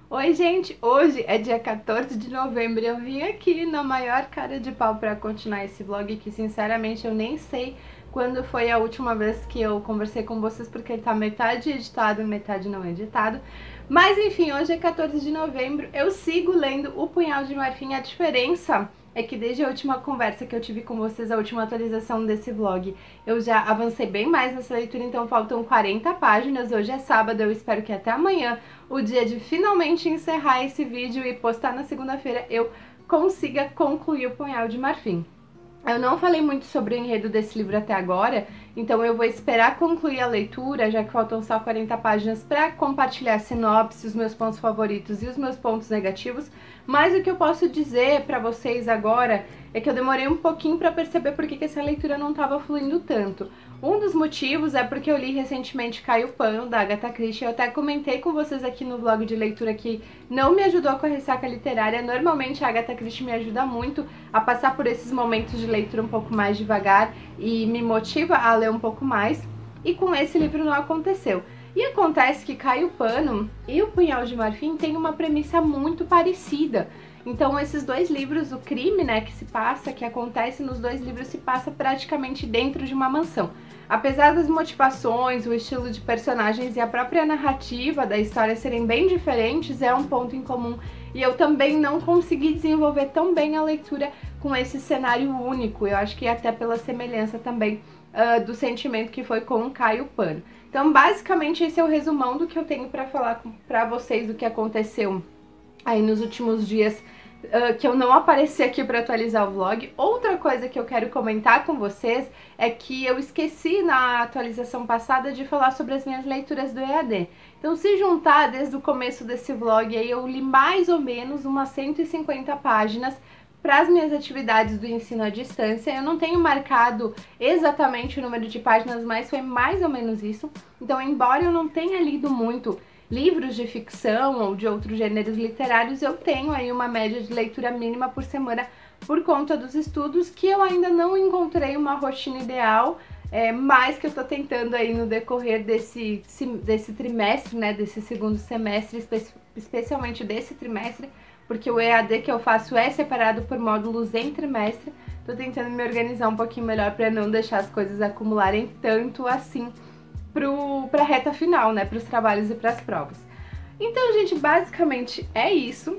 Oi, gente! Hoje é dia 14 de novembro e eu vim aqui na maior cara de pau para continuar esse vlog que, sinceramente, eu nem sei quando foi a última vez que eu conversei com vocês, porque ele tá metade editado e metade não editado. Mas, enfim, hoje é 14 de novembro, eu sigo lendo O Punhal de Marfim. A diferença é que desde a última conversa que eu tive com vocês, a última atualização desse vlog, eu já avancei bem mais nessa leitura, então faltam 40 páginas. Hoje é sábado, eu espero que até amanhã, o dia de finalmente encerrar esse vídeo e postar na segunda-feira, eu consiga concluir O Punhal de Marfim. Eu não falei muito sobre o enredo desse livro até agora, então eu vou esperar concluir a leitura, já que faltam só 40 páginas, para compartilhar a sinopse, os meus pontos favoritos e os meus pontos negativos. Mas o que eu posso dizer para vocês agora é que eu demorei um pouquinho para perceber por que essa leitura não estava fluindo tanto. Um dos motivos é porque eu li recentemente Cai o Pano, da Agatha Christie. Eu até comentei com vocês aqui no vlog de leitura que não me ajudou com a ressaca literária. Normalmente a Agatha Christie me ajuda muito a passar por esses momentos de leitura um pouco mais devagar e me motiva a ler um pouco mais. E com esse livro não aconteceu. E acontece que Cai o Pano e O Punhal de Marfim têm uma premissa muito parecida. Então esses dois livros, o crime, né, que acontece nos dois livros, se passa praticamente dentro de uma mansão. Apesar das motivações, o estilo de personagens e a própria narrativa da história serem bem diferentes, é um ponto em comum. E eu também não consegui desenvolver tão bem a leitura com esse cenário único. Eu acho que até pela semelhança também do sentimento que foi com Cai o Pano. Então, basicamente, esse é o resumão do que eu tenho para falar para vocês do que aconteceu aí nos últimos dias que eu não apareci aqui para atualizar o vlog. Outra coisa que eu quero comentar com vocês é que eu esqueci na atualização passada de falar sobre as minhas leituras do EAD. Então, se juntar desde o começo desse vlog, aí eu li mais ou menos umas 150 páginas para as minhas atividades do ensino à distância. Eu não tenho marcado exatamente o número de páginas, mas foi mais ou menos isso. Então, embora eu não tenha lido muito livros de ficção ou de outros gêneros literários, eu tenho aí uma média de leitura mínima por semana por conta dos estudos, que eu ainda não encontrei uma rotina ideal, mas que eu tô tentando aí no decorrer desse trimestre, né, desse segundo semestre, especialmente desse trimestre, porque o EAD que eu faço é separado por módulos em trimestre. Tô tentando me organizar um pouquinho melhor para não deixar as coisas acumularem tanto assim pra reta final, né, pros trabalhos e pras provas. Então, gente, basicamente é isso.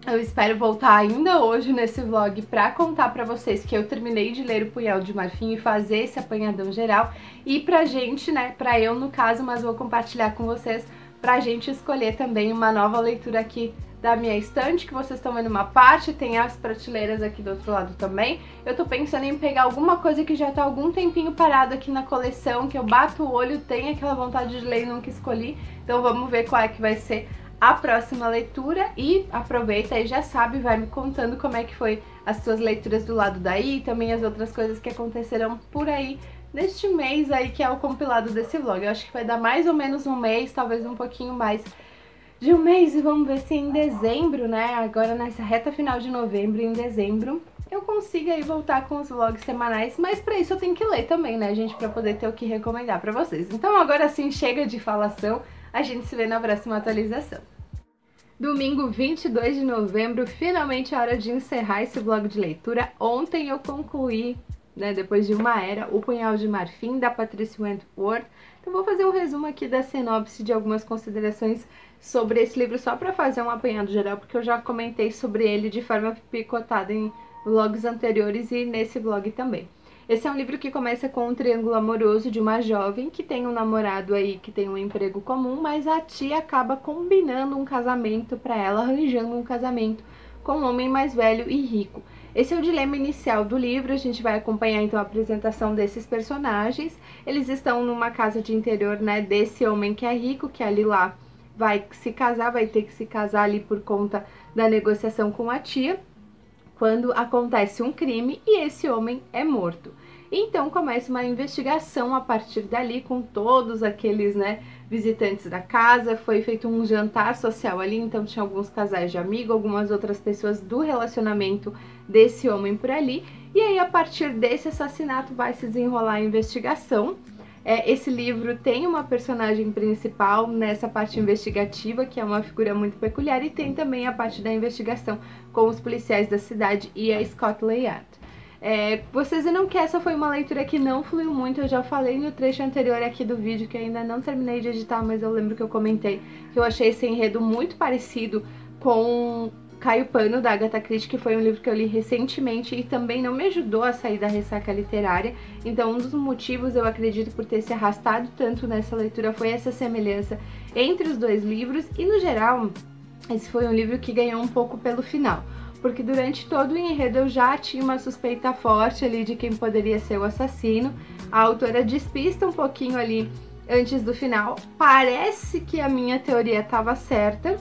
Eu espero voltar ainda hoje nesse vlog pra contar pra vocês que eu terminei de ler O Punhal de Marfim e fazer esse apanhadão geral. E pra gente, né, pra eu no caso, mas vou compartilhar com vocês, pra gente escolher também uma nova leitura aqui da minha estante, que vocês estão vendo uma parte, tem as prateleiras aqui do outro lado também. Eu tô pensando em pegar alguma coisa que já tá há algum tempinho parado aqui na coleção, que eu bato o olho, tenho aquela vontade de ler e nunca escolhi. Então vamos ver qual é que vai ser a próxima leitura e aproveita e já sabe, vai me contando como é que foi as suas leituras do lado daí, e também as outras coisas que aconteceram por aí neste mês aí, que é o compilado desse vlog. Eu acho que vai dar mais ou menos um mês, talvez um pouquinho mais de um mês, e vamos ver se em dezembro, né, agora nessa reta final de novembro, em dezembro, eu consigo aí voltar com os vlogs semanais, mas pra isso eu tenho que ler também, né, gente, pra poder ter o que recomendar pra vocês. Então agora sim, chega de falação, a gente se vê na próxima atualização. Domingo 22 de novembro, finalmente é hora de encerrar esse vlog de leitura. Ontem eu concluí, né, depois de uma era, O Punhal de Marfim, da Patricia Wentworth. Então vou fazer um resumo aqui da sinopse, de algumas considerações sobre esse livro, só para fazer um apanhado geral, porque eu já comentei sobre ele de forma picotada em vlogs anteriores e nesse vlog também. Esse é um livro que começa com um triângulo amoroso de uma jovem que tem um namorado aí que tem um emprego comum, mas a tia acaba combinando um casamento para ela, arranjando um casamento com um homem mais velho e rico. Esse é o dilema inicial do livro. A gente vai acompanhar então a apresentação desses personagens. Eles estão numa casa de interior, né, desse homem que é rico, que ali lá vai se casar, vai ter que se casar ali por conta da negociação com a tia, quando acontece um crime e esse homem é morto. Então começa uma investigação a partir dali, com todos aqueles, né, visitantes da casa. Foi feito um jantar social ali, então tinha alguns casais de amigos, algumas outras pessoas do relacionamento desse homem por ali. E aí, a partir desse assassinato, vai se desenrolar a investigação. Esse livro tem uma personagem principal nessa parte investigativa, que é uma figura muito peculiar, e tem também a parte da investigação com os policiais da cidade e a Scotland Yard. Vocês viram que essa foi uma leitura que não fluiu muito, eu já falei no trecho anterior aqui do vídeo, que eu ainda não terminei de editar, mas eu lembro que eu comentei que eu achei esse enredo muito parecido com Caio Pano, da Agatha Christie, que foi um livro que eu li recentemente e também não me ajudou a sair da ressaca literária. Então um dos motivos, eu acredito, por ter se arrastado tanto nessa leitura foi essa semelhança entre os dois livros, e no geral esse foi um livro que ganhou um pouco pelo final, porque durante todo o enredo eu já tinha uma suspeita forte ali de quem poderia ser o assassino. A autora despista um pouquinho ali antes do final. Parece que a minha teoria estava certa,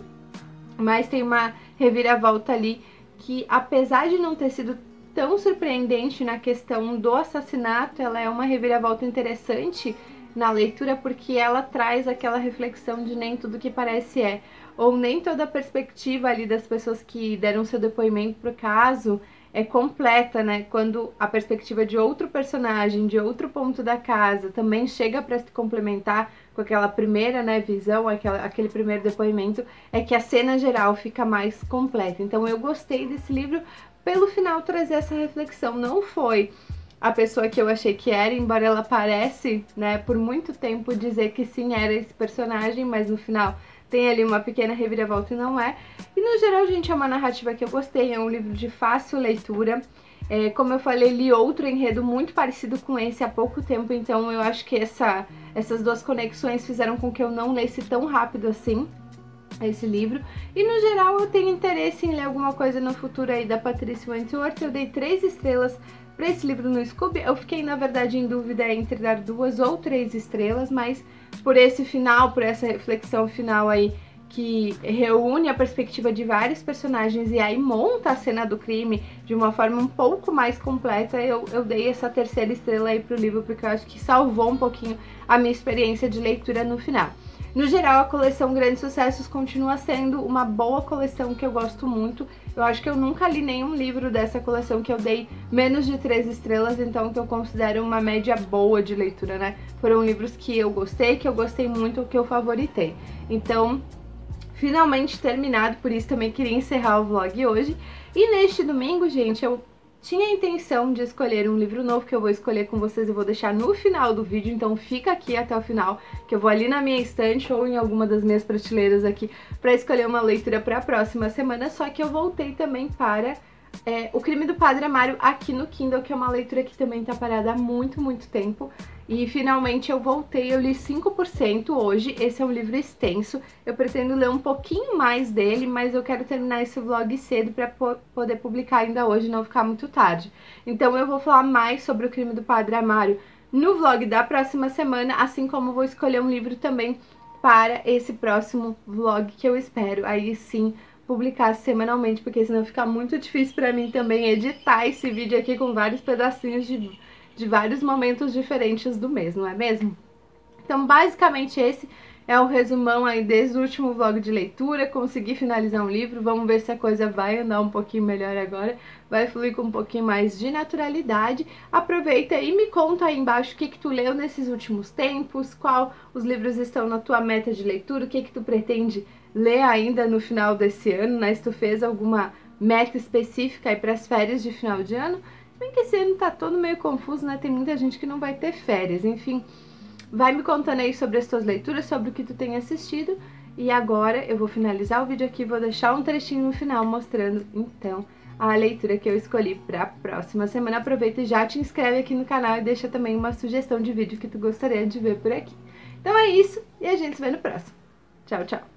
mas tem uma reviravolta ali que, apesar de não ter sido tão surpreendente na questão do assassinato, ela é uma reviravolta interessante na leitura, porque ela traz aquela reflexão de nem tudo que parece ou nem toda a perspectiva ali das pessoas que deram seu depoimento pro caso é completa, né? Quando a perspectiva de outro personagem, de outro ponto da casa, também chega para se complementar com aquela primeira, né, visão, aquele primeiro depoimento, é que a cena geral fica mais completa. Então eu gostei desse livro pelo final trazer essa reflexão. Não foi a pessoa que eu achei que era, embora ela parece, né, por muito tempo dizer que sim, era esse personagem, mas no final tem ali uma pequena reviravolta e não é. E no geral, gente, é uma narrativa que eu gostei, é um livro de fácil leitura. Como eu falei, li outro enredo muito parecido com esse há pouco tempo, então eu acho que essas duas conexões fizeram com que eu não lesse tão rápido assim esse livro. E no geral eu tenho interesse em ler alguma coisa no futuro aí da Patricia Wentworth. Eu dei 3 estrelas para esse livro no Scoob. Eu fiquei, na verdade, em dúvida entre dar 2 ou 3 estrelas, mas por esse final, por essa reflexão final aí, que reúne a perspectiva de vários personagens e aí monta a cena do crime de uma forma um pouco mais completa, eu dei essa 3ª estrela aí pro livro, porque eu acho que salvou um pouquinho a minha experiência de leitura no final. No geral, a coleção Grandes Sucessos continua sendo uma boa coleção que eu gosto muito. Eu acho que eu nunca li nenhum livro dessa coleção que eu dei menos de 3 estrelas, então que eu considero uma média boa de leitura, né? Foram livros que eu gostei muito, que eu favoritei. Então, finalmente terminado, por isso também queria encerrar o vlog hoje. E neste domingo, gente, eu tinha a intenção de escolher um livro novo que eu vou escolher com vocês, eu vou deixar no final do vídeo, então fica aqui até o final, que eu vou ali na minha estante ou em alguma das minhas prateleiras aqui para escolher uma leitura para a próxima semana. Só que eu voltei também para O Crime do Padre Amaro aqui no Kindle, que é uma leitura que também tá parada há muito tempo. E finalmente eu voltei, eu li 5% hoje. Esse é um livro extenso, eu pretendo ler um pouquinho mais dele, mas eu quero terminar esse vlog cedo para poder publicar ainda hoje, não ficar muito tarde. Então eu vou falar mais sobre O Crime do Padre Amaro no vlog da próxima semana, assim como vou escolher um livro também para esse próximo vlog, que eu espero aí sim publicar semanalmente, porque senão fica muito difícil para mim também editar esse vídeo aqui com vários pedacinhos de vários momentos diferentes do mês, não é mesmo? Então, basicamente esse é o resumão aí desde o último vlog de leitura. Consegui finalizar um livro, vamos ver se a coisa vai andar um pouquinho melhor agora, vai fluir com um pouquinho mais de naturalidade. Aproveita e me conta aí embaixo o que tu leu nesses últimos tempos, qual os livros estão na tua meta de leitura, o que tu pretende ler ainda no final desse ano, né? Se tu fez alguma meta específica aí para as férias de final de ano. Bem que esse ano tá todo meio confuso, né? Tem muita gente que não vai ter férias, enfim. Vai me contando aí sobre as tuas leituras, sobre o que tu tem assistido. E agora eu vou finalizar o vídeo aqui, vou deixar um trechinho no final mostrando, então, a leitura que eu escolhi para a próxima semana. Aproveita e já te inscreve aqui no canal e deixa também uma sugestão de vídeo que tu gostaria de ver por aqui. Então é isso, e a gente se vê no próximo. Tchau, tchau!